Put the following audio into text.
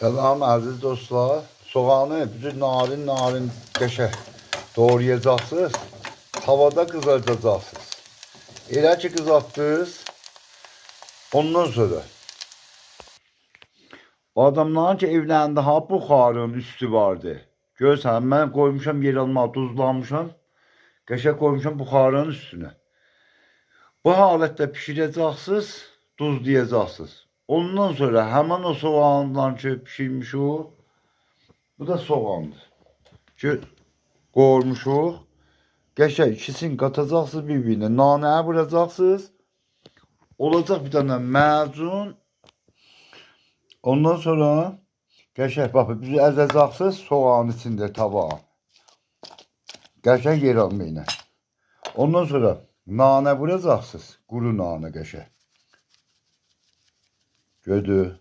Selam aziz dostlar. Soğanı bütün narin qəşəng doğrayacaksınız. Tavada kızartacaksınız. Elə ki kızartdınız. Ondan sonra adamların ki evlərində ha buxarın üstü vardı. Görürsən, mən koymuşam yer alma, tuzlamışam. Qəşəng koymuşam buxarın üstüne. Bu halətdə pişirəcəksiniz, tuzlayacaksınız. Ondan sonra hemen o soğandan ki pişirmiş o. Bu da soğandır. Ki qoğurmuşuq. Qəşəng ikisini qatacaqsınız bir-birinə. Nanəyə vuracaqsınız. Olacaq bir dənə macun. Ondan sonra qəşəng bax biz əzəcəksiniz soğanın içində tabağa. Qəşəng yer alma ilə. Ondan sonra nanə vuracaqsınız. Quru nanə qəşəng. Gördü.